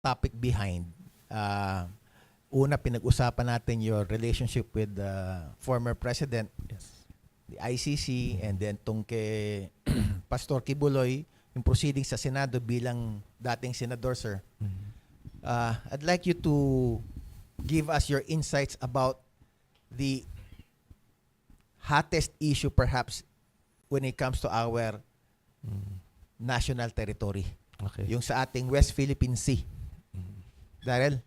topic behind. Una, pinag-usapan natin your relationship with the former president, Yes. the ICC, and then tong kay Pastor Kibuloy, yung proceedings sa Senado bilang dating senador, sir. I'd like you to give us your insights about the hottest issue perhaps when it comes to our national territory. Okay. Yung sa ating West Philippine Sea. Darrell?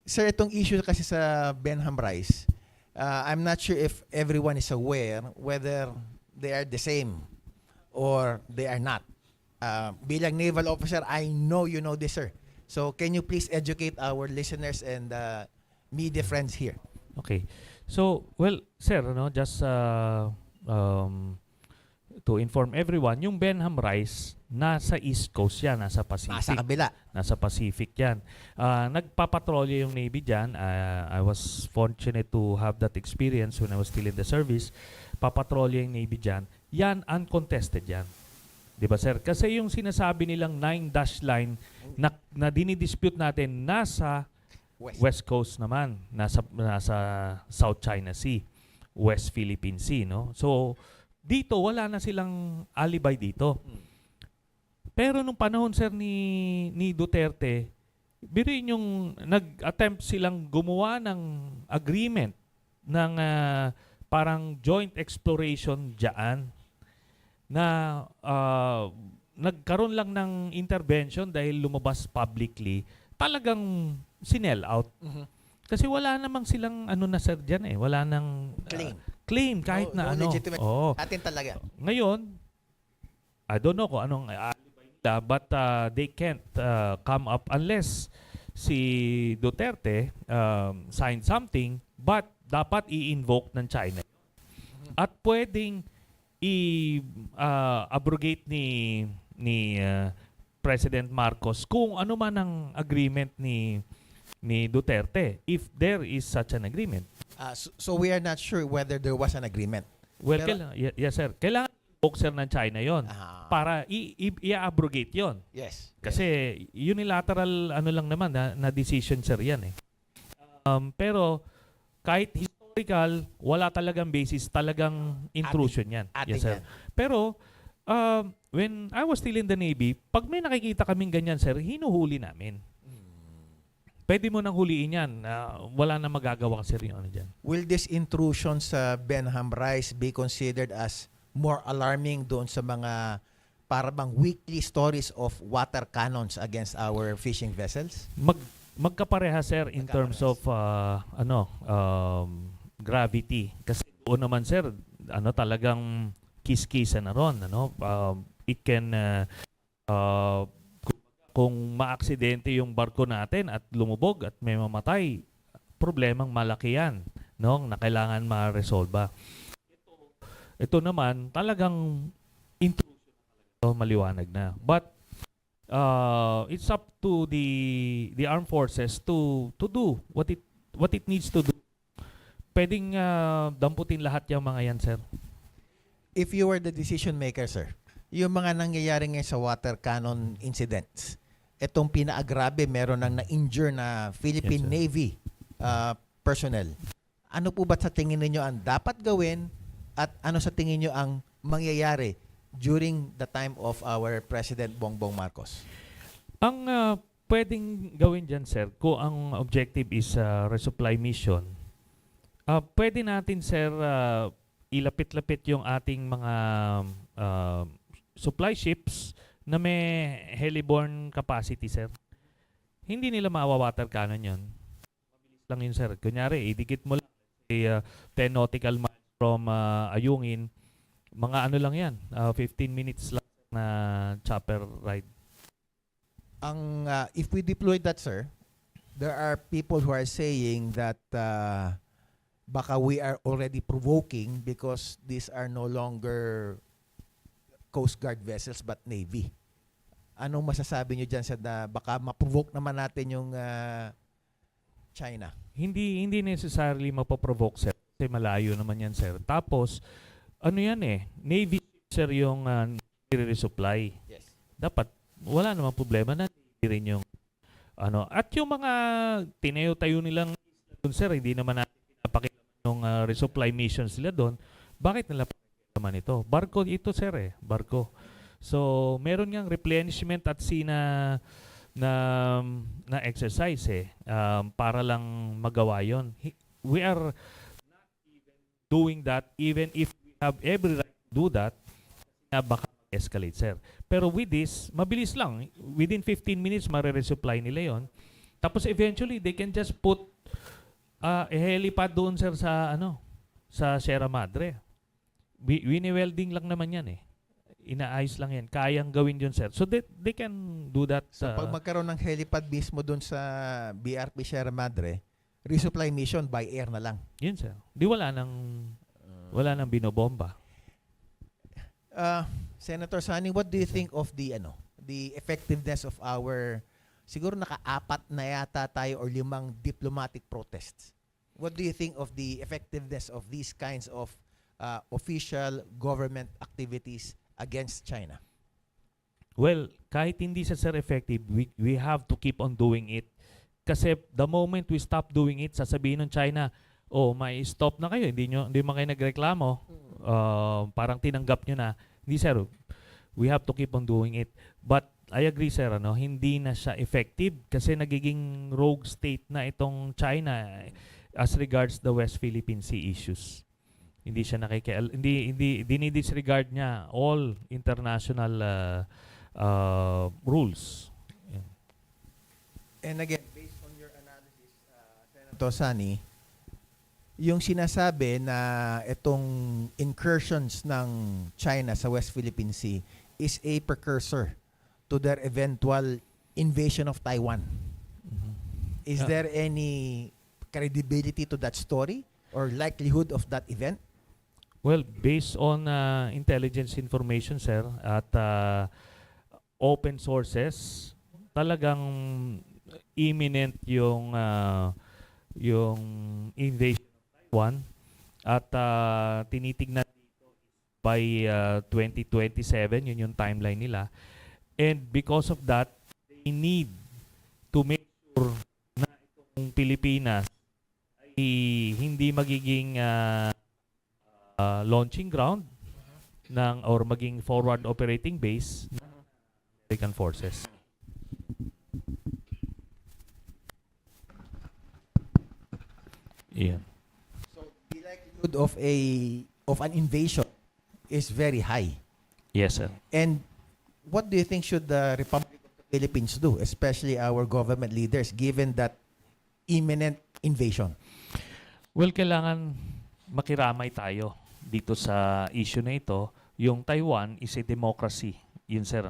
Sir, itong issue kasi sa Benham Rice, I'm not sure if everyone is aware whether they are the same or they are not. Bilang naval officer, I know you know this, sir. So can you please educate our listeners and media friends here? Okay. So, well, sir, just to inform everyone, yung Benham Rice, nasa East Coast yan, nasa Pacific. Nasa kabila. Nasa Pacific yan. Nagpapatrolya yung Navy dyan. I was fortunate to have that experience when I was still in the service. Papatrolya yung Navy dyan. Yan, uncontested yan. Di ba, sir? Kasi yung sinasabi nilang 9-dash line na dinidispute natin nasa West Coast naman, nasa South China Sea, West Philippine Sea, no? So, dito wala na silang alibay dito. Pero nung panahon, sir, ni Duterte, biruin yung nag-attempt silang gumawa ng agreement ng parang joint exploration diyan na nagkaroon lang ng intervention dahil lumabas publicly, talagang sinell out. Kasi wala namang silang na sir dyan eh. Wala nang claim kahit No legitimate. Oo. Atin talaga. Ngayon, I don't know kung anong alibay nila, but they can't come up unless si Duterte signed something, but dapat i-invoke ng China. At pwedeng i-abrogate ni President Marcos kung ano man ang agreement ni Duterte, if there is such an agreement. So we are not sure whether there was an agreement. Well, Pero- yes sir. Kailangan boxer ng China yon para i-abrogate yon. Yes. Kasi unilateral lang naman na decision sir yan eh. Pero kahit historical, wala talagang basis, talagang intrusion yan. Atin Yes sir. yan. Pero when I was still in the Navy, pag may nakikita kaming ganyan sir, hinuhuli namin. Pwede mo nang huliin yan. Wala na magagawa sir yung dyan. Will this intrusion sa Benham Rice be considered as more alarming doon sa mga parang weekly stories of water cannons against our fishing vessels? Magkapareha sir in terms of gravity. Kasi doon naman sir, talagang kiss-kissa na ron. It can kung maaksidente yung barko natin at lumubog at may mamatay, problemang malaki yan, na kailangan ma-resolve. Ito naman, talagang intrusion, maliwanag na. But it's up to the armed forces to do what it needs to do. Pwedeng damputin lahat yung mga yan, sir. If you were the decision maker, sir, yung mga nangyayari ngayon sa water cannon incidents, itong pinaagrabe, meron nang na-injure na Philippine Yes, Navy personnel. Ano po ba sa tingin ninyo ang dapat gawin at ano sa tingin nyo ang mangyayari during the time of our President Bongbong Marcos? Ang pwedeng gawin dyan, sir, kung ang objective is resupply mission, pwede natin, sir, ilapit-lapit yung ating mga supply ships na may heliborne capacity, sir. Hindi nila mawawater cannon yun. Mabilis lang yun, sir. Kunyari, idikit mo lang 10 nautical miles from Ayungin. Mga lang yan, 15 minutes lang na chopper ride. If we deploy that, sir, there are people who are saying that baka we are already provoking because these are no longer Coast Guard vessels but Navy. Anong masasabi nyo dyan sa na baka ma-provoke naman natin yung China? Hindi necessarily mapoprovoke, sir. Kasi malayo naman yan, sir. Tapos, ano yan eh, Navy, sir, yung resupply. Yes. Dapat, wala namang problema na hindi rin yung ano. At yung mga tinayo-tayo nilang doon, sir, hindi naman natin pinapakita ng resupply mission sila doon. Bakit nila naman ito? Barko ito, sir, eh. Barko. So, meron ngang replenishment at sea na exercise eh. Para lang magawa yon. We are not even doing that even if we have every right to do that na baka escalate, sir. Pero with this, mabilis lang. Within 15 minutes, mare-resupply nila yon. Tapos eventually, they can just put a helipad doon, sir, sa Sierra Madre. Wini-welding lang naman yan eh. Inaayos lang yan. Kayang gawin yun, sir. So they can do that. So pag magkaroon ng helipad mismo doon sa BRP Sierra Madre, resupply mission by air na lang. Yun, sir. Di wala nang binobomba. Senator Sani, what do you think of the effectiveness of our, siguro naka-4 na yata tayo or 5 diplomatic protests? What do you think of the effectiveness of these kinds of official government activities against China? Well, kahit hindi siya, sir, effective, we have to keep on doing it. Kasi the moment we stop doing it, sasabihin ng China, oh, may stop na kayo, hindi mo kayo nagreklamo, parang tinanggap nyo na. Hindi, sir, we have to keep on doing it. But I agree, sir, hindi na siya effective kasi nagiging rogue state na itong China as regards the West Philippine Sea issues. Hindi siya hindi dinidisregard niya all international rules. Yeah. And again, based on your analysis, Senator Sani, yung sinasabi na itong incursions ng China sa West Philippine Sea is a precursor to their eventual invasion of Taiwan. Mhm. Is Yeah. there any credibility to that story or likelihood of that event? Well, based on intelligence information, sir, at open sources, talagang imminent yung invasion of Taiwan at tinitignan dito by 2027, yun yung timeline nila. And because of that, they need to make sure na itong Pilipinas ay hindi magiging launching ground or maging forward operating base ng American forces. Yeah. So the likelihood of an invasion is very high. Yes, sir. And what do you think should the Republic of the Philippines do, especially our government leaders, given that imminent invasion? Well, kailangan makiramay tayo dito sa issue na ito. Yung Taiwan is a democracy. Yun, sir,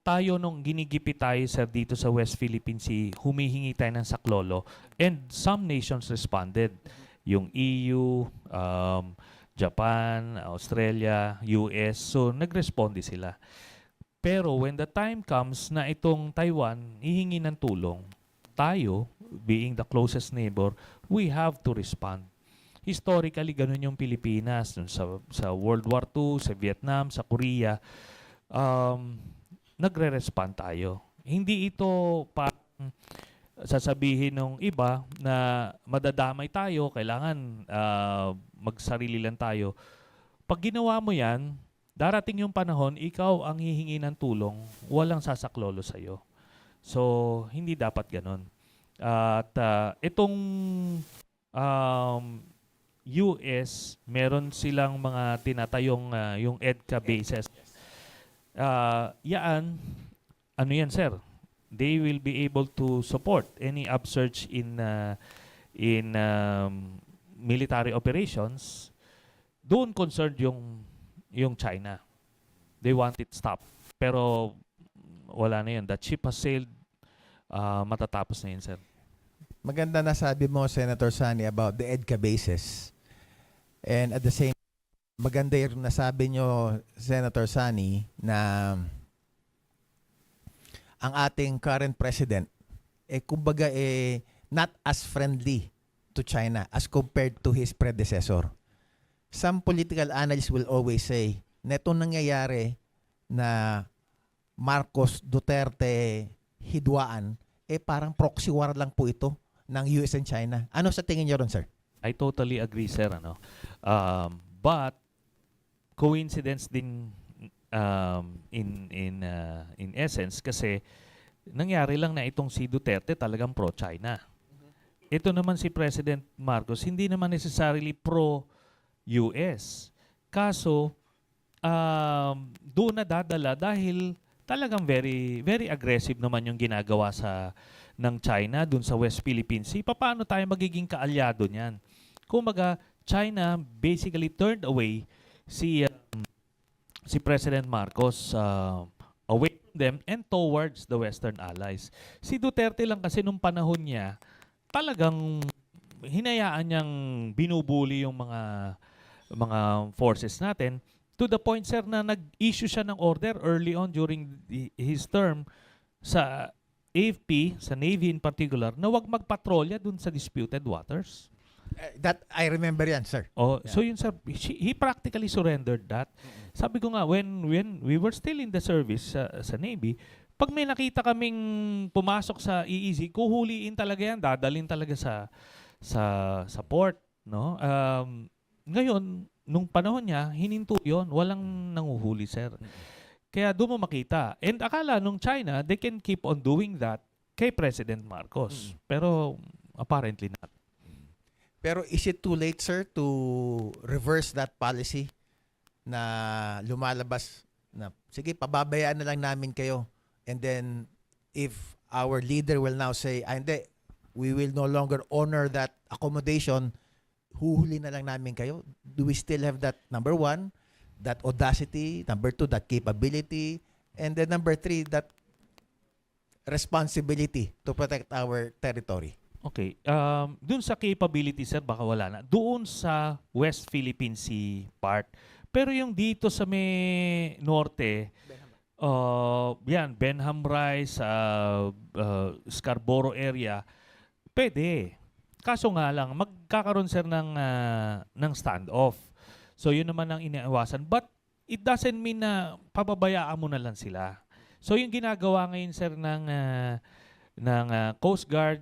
Tayo nung ginigipit tayo, sir, dito sa West Philippine Sea, humihingi tayo ng saklolo. And some nations responded. Yung EU, Japan, Australia, US. So, nagresponde sila. Pero when the time comes na itong Taiwan hihingi ng tulong, tayo, being the closest neighbor, we have to respond. Historically, ganun yung Pilipinas. Sa World War II, sa Vietnam, sa Korea, nagre-respond tayo. Hindi ito parang sasabihin ng iba na madadamay tayo, kailangan magsarili lang tayo. Pag ginawa mo yan, darating yung panahon, ikaw ang hihingi ng tulong, walang sasaklolo sa'yo. So, hindi dapat ganun. At itong US, meron silang mga tinatayong yung EDCA bases. Yan, yan, sir? They will be able to support any upsurge in military operations. Doon concerned yung China. They want it stopped. Pero wala na yun. That ship has sailed. Matatapos na yun, sir. Maganda na sabi mo, Senator Sani, about the EDCA bases. And at the same time, maganda yung nasabi nyo, Senator Sani, na ang ating current president, kumbaga, not as friendly to China as compared to his predecessor. Some political analysts will always say, neto nangyayari na Marcos, Duterte, hidwaan, parang proxy war lang po ito ng US and China. Ano sa tingin niyo ron, sir? I totally agree, sir. Ano? But coincidence din in essence kasi nangyari lang na itong si Duterte talagang pro-China. Ito naman si President Marcos hindi naman necessarily pro-US. Kaso doon na dadala dahil talagang very very aggressive naman yung ginagawa ng China doon sa West Philippine Sea. Paano tayo magiging kaalyado niyan? Kumbaga, China basically turned away si President Marcos away from them and towards the Western allies. Si Duterte lang kasi nung panahon niya, talagang hinayaan niyang binubuli yung mga forces natin to the point, sir, na nag-issue siya ng order early on during his term sa AFP, sa Navy in particular, na wag magpatrolya dun sa disputed waters. That I remember yan, sir. Oh, Yeah. so yun, sir, he practically surrendered that. Sabi ko nga, when we were still in the service sa Navy, pag may nakita kaming pumasok sa EEZ, kuhuliin talaga yan, dadalhin talaga sa port, no? Ngayon, nung panahon niya, hininto yun, walang nanguhuli, sir. Kaya doon mo makita. And akala nung China, they can keep on doing that kay President Marcos. Pero apparently not. Pero is it too late, sir, to reverse that policy na lumalabas na, sige, pababayaan na lang namin kayo. And then, if our leader will now say, hindi, we will no longer honor that accommodation, huhuli na lang namin kayo. Do we still have that, number one, that audacity, number two, that capability, and then number three, that responsibility to protect our territory? Okay. Doon sa capability, sir, baka wala na. Doon sa West Philippine Sea part. Pero yung dito sa may norte, yan, Benham Rise, Scarborough area, pwede. Kaso nga lang, magkakaroon, sir, ng standoff. So, yun naman ang iniiwasan. But, it doesn't mean na pababayaan mo na lang sila. So, yung ginagawa ngayon, sir, ng Coast Guard,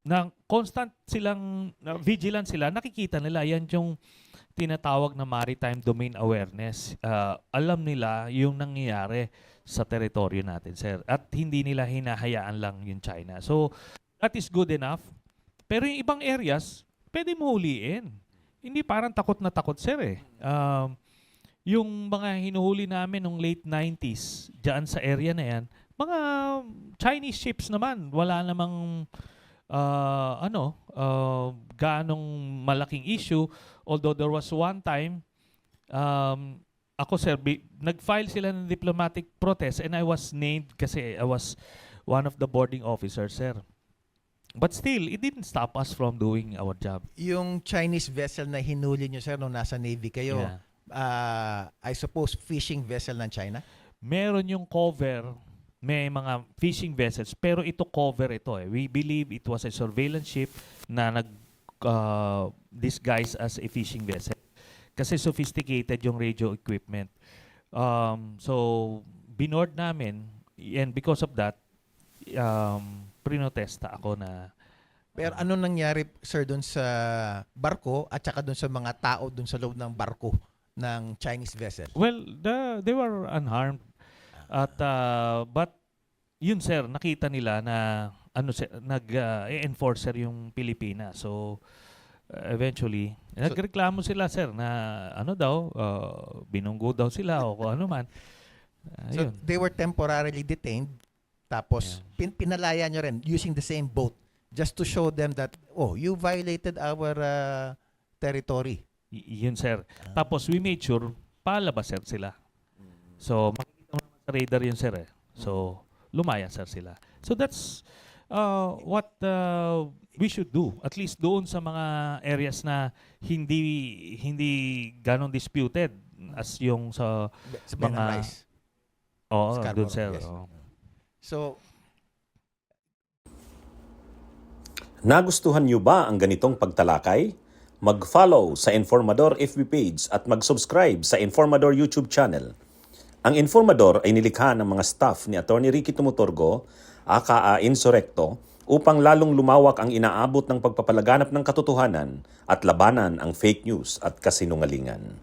ng constant silang, vigilant sila, nakikita nila, yan yung tinatawag na maritime domain awareness. Alam nila yung nangyayari sa teritoryo natin, sir. At hindi nila hinahayaan lang yung China. So, that is good enough. Pero yung ibang areas, pwede mo huliin. Hindi parang takot na takot, sir, eh. Yung mga hinuhuli namin nung late 90s, dyan sa area na yan, mga Chinese ships naman. Wala namang, ganong malaking issue. Although there was one time, ako, sir, nag-file sila ng diplomatic protest and I was named kasi I was one of the boarding officers, sir. But still, it didn't stop us from doing our job. Yung Chinese vessel na hinuli nyo, sir, nung nasa Navy kayo, Yeah. I suppose fishing vessel ng China? Meron yung cover, may mga fishing vessels, pero ito cover ito eh. We believe it was a surveillance ship na disguised as a fishing vessel. Kasi sophisticated yung radio equipment. So, binoard namin, and because of that, prinotesta ako na. Pero ano nangyari, sir, doon sa barko at saka doon sa mga tao doon sa loob ng barko ng Chinese vessel? Well, they were unharmed. At but yun, sir, nakita nila na nag-enforcer yung Pilipinas. So eventually, nagreklamo sila, sir, na binunggo daw sila o kung ano man. So Ayun. they were temporarily detained, tapos pinalaya nyo rin using the same boat just to show them that, oh, you violated our territory. Yun, sir. Tapos we made sure palabas, sir, sila. So makikita mo naman sa radar yun, sir, eh. So lumaya, sir, sila. So that's what we should do. At least doon sa mga areas na hindi ganong disputed as yung sa Benham mga Rise. Oo, Scarborough, doon, sir. yes. Oo. So Nagustuhan niyo ba ang ganitong pagtalakay? Mag-follow sa Informador FB page at mag-subscribe sa Informador YouTube channel. Ang Informador ay nilikha ng mga staff ni Atty. Ricky Tumuturgo, aka Insurrecto, upang lalong lumawak ang inaabot ng pagpapalaganap ng katotohanan at labanan ang fake news at kasinungalingan.